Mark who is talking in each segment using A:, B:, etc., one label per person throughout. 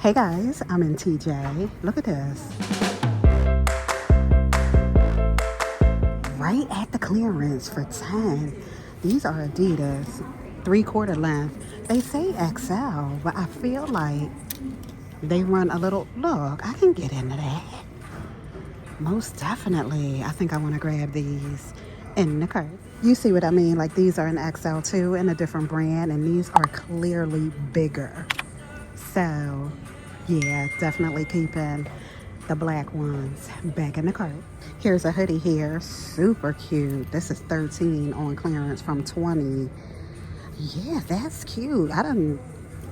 A: Hey guys, I'm in TJ. Look at this. Right at the clearance for 10. These are Adidas, 3/4 length. They say XL, but I feel like they run a little, look, I can get into that. Most definitely. I think I want to grab these in the cart. You see what I mean? Like these are an XL too in a different brand, and these are clearly bigger. So, yeah, definitely keeping the black ones back in the cart. Here's a hoodie here, super cute. This is 13 on clearance from 20. Yeah, that's cute. I done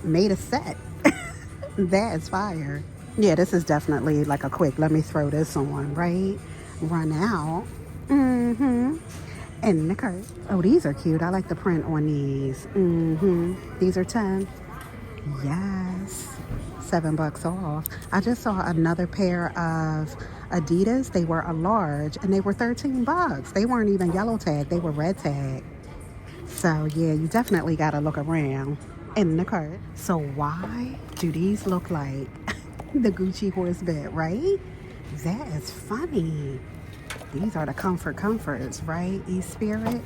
A: made a set. That is fire. Yeah, this is definitely like a quick, let me throw this on, right? Run out. In the cart. Oh, these are cute. I like the print on these. These are 10. Yes. $7 off. I just saw another pair of Adidas. They were a large and they were $13. They weren't even yellow tag, they were red tag. So yeah, you definitely gotta look around in the cart. So why do these look like the Gucci horse bed, right? That is funny. These are the comforts, right? E-Spirit.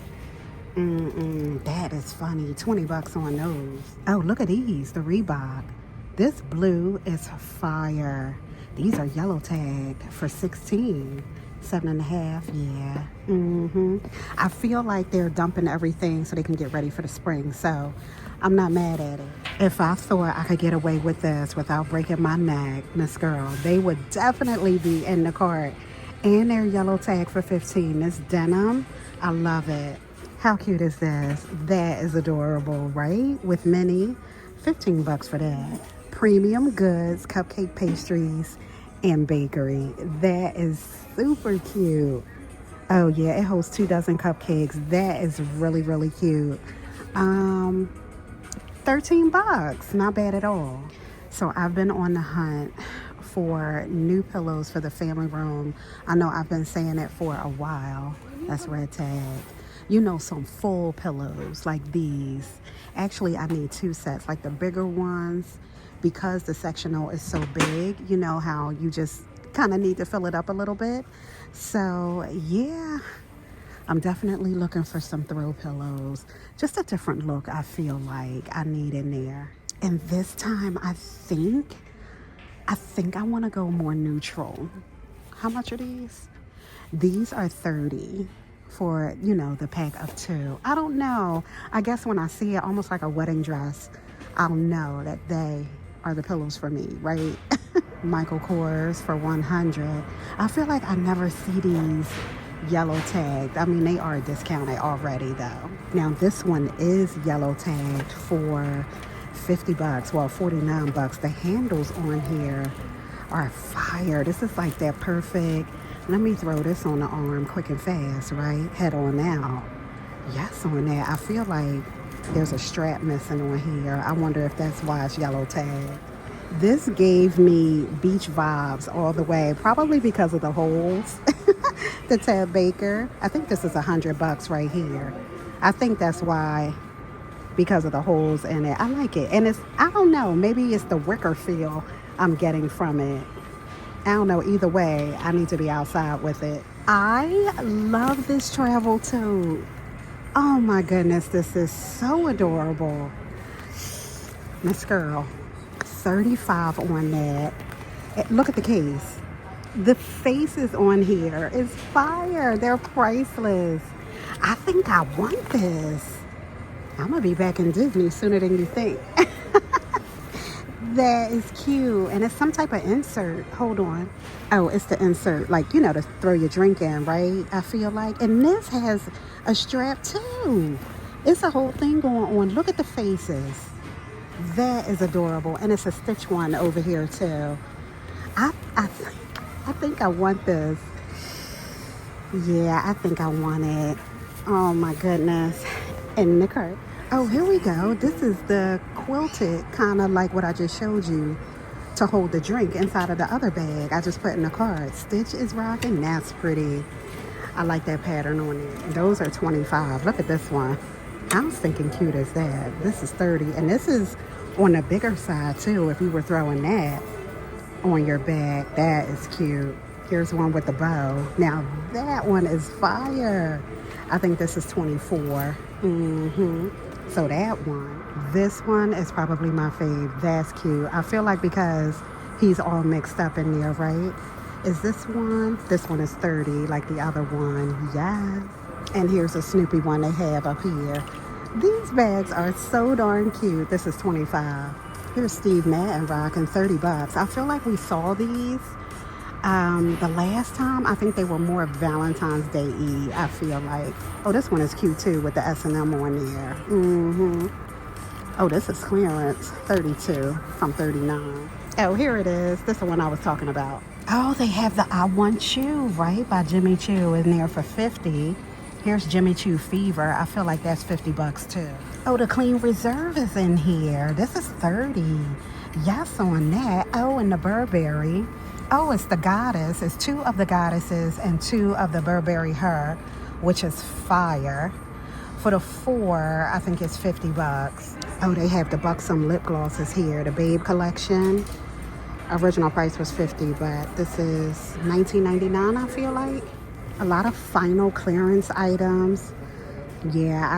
A: That is funny. $20 on those. Oh, look at these, the Reebok. This blue is fire. These are yellow tagged for 16. 7.5, yeah. I feel like they're dumping everything so they can get ready for the spring, so I'm not mad at it. If I thought I could get away with this without breaking my neck, Miss Girl, they would definitely be in the cart. And they're yellow tag for 15. This denim, I love it. How cute is this? That is adorable, right? With mini, $15 for that. Premium goods, cupcake pastries, and bakery. That is super cute. Oh yeah, it holds 2 dozen cupcakes. That is really, really cute. $13, not bad at all. So I've been on the hunt for new pillows for the family room. I know I've been saying it for a while. That's red tag. You know, some full pillows like these. Actually, I need 2 sets, like the bigger ones, because the sectional is so big. You know how you just kind of need to fill it up a little bit. So yeah, I'm definitely looking for some throw pillows. Just a different look I feel like I need in there. And this time I think I want to go more neutral. How much are these? These are 30 for, you know, the pack of 2. I don't know. I guess when I see it almost like a wedding dress, I'll know that they are the pillows for me, right? Michael Kors for 100. I feel like I never see these yellow tagged. I mean, they are discounted already though. Now this one is yellow tagged for $50. Well, $49. The handles on here are fire. This is like that perfect. Let me throw this on the arm quick and fast, right? Head on out. Yes, on that. I feel like there's a strap missing on here. I wonder if that's why it's yellow tag. This gave me beach vibes all the way, probably because of the holes. The Ted Baker. I think this is $100 right here. I think that's why, because of the holes in it. I like it. And it's, I don't know, maybe it's the wicker feel I'm getting from it. I don't know. Either way, I need to be outside with it. I love this travel tote. Oh my goodness, this is so adorable. Miss Girl, 35 on that. Look at the case. The faces on here is fire. They're priceless. I think I want this. I'm gonna be back in Disney sooner than you think. That is cute. And it's some type of insert. Hold on. Oh, it's the insert, like, you know, to throw your drink in, right? I feel like. And this has a strap too. It's a whole thing going on. Look at the faces. That is adorable. And it's a stitch one over here too. I think I want this. Yeah, I think I want it. Oh my goodness. In the cart. Oh, here we go. This is the quilted, kind of like what I just showed you, to hold the drink inside of the other bag I just put in the cart. Stitch is rocking. That's pretty. I like that pattern on it. Those are 25. Look at this one. I was thinking cute as that. This is 30. And this is On the bigger side too, if you were throwing that on your bag, that is cute. Here's one with the bow. Now that one is fire. I think this is 24. So that one. This one is probably my fave. That's cute. I feel like because he's all mixed up in there, right? Is this one? This one is 30 like the other one. Yes. And here's a Snoopy one they have up here. These bags are so darn cute. This is 25. Here's Steve Madden rocking 30 bucks. I feel like we saw these the last time. I think they were more Valentine's Day-y, I feel like. Oh, this one is cute too with the S&M on there. Oh, this is clearance, 32 from 39. Oh, here it is. This is the one I was talking about. Oh, they have the I Want Choo, right, by Jimmy Choo in there for 50. Here's Jimmy Choo Fever. I feel like that's 50 bucks too. Oh, the Clean Reserve is in here. This is 30. Yes, on that. Oh, and the Burberry. Oh, it's the Goddess. It's 2 of the Goddesses and 2 of the Burberry Her, which is fire. For the 4, I think it's 50 bucks. Oh, they have the Buxom lip glosses here, the Babe collection. Original price was 50, but this is $19.99, I feel like. A lot of final clearance items. Yeah,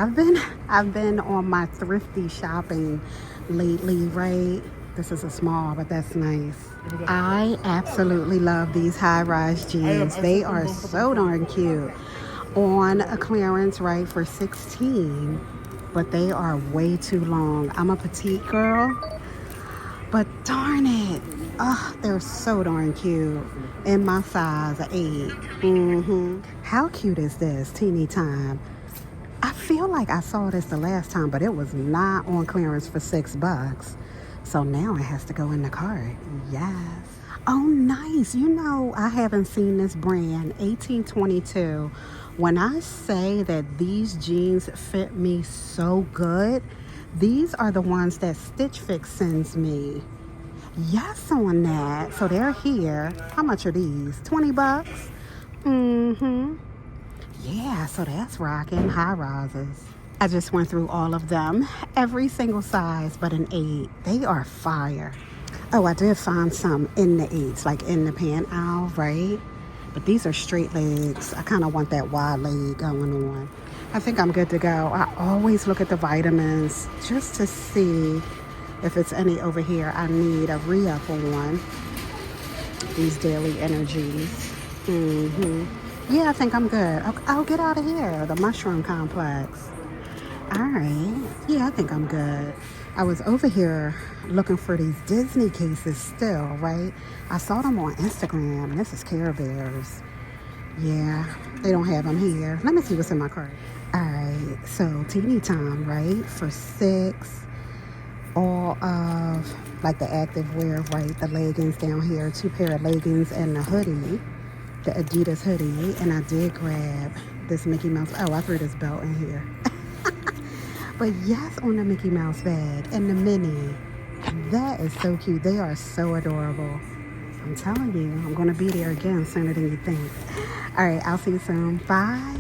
A: I've been on my thrifty shopping lately, right? This is a small, but that's nice. I absolutely love these high-rise jeans. They are so darn cute. On a clearance, right, for $16, but they are way too long. I'm a petite girl, but darn it. Oh, they're so darn cute. In my size, 8. How cute is this? Teeny time. I feel like I saw this the last time, but it was not on clearance for $6. So now it has to go in the cart. Yes. Oh, nice. You know, I haven't seen this brand, 1822. When I say that these jeans fit me so good, these are the ones that Stitch Fix sends me. Yes, on that. So they're here. How much are these? 20 bucks? Yeah, so that's rocking. High rises. I just went through all of them. Every single size but an 8. They are fire. Oh, I did find some in the 8s, like in the pant aisle, right? But these are straight legs. I kind of want that wide leg going on. I think I'm good to go. I always look at the vitamins just to see if it's any over here I need a re-up on. These daily energies. Yeah, I think I'm good. I'll get out of here. The mushroom complex. All right. Yeah, I think I'm good. I was over here looking for these Disney cases still, right? I saw them on Instagram. This is Care Bears. Yeah, they don't have them here. Let me see what's in my cart. All right, so teeny time, right? For $6. All of like the activewear, right? The leggings down here, 2 pair of leggings and the hoodie, the Adidas hoodie. And I did grab this Mickey Mouse. Oh, I threw this belt in here. But yes, on the Mickey Mouse bag and the mini. That is so cute. They are so adorable. I'm telling you, I'm going to be there again sooner than you think. All right, I'll see you soon. Bye.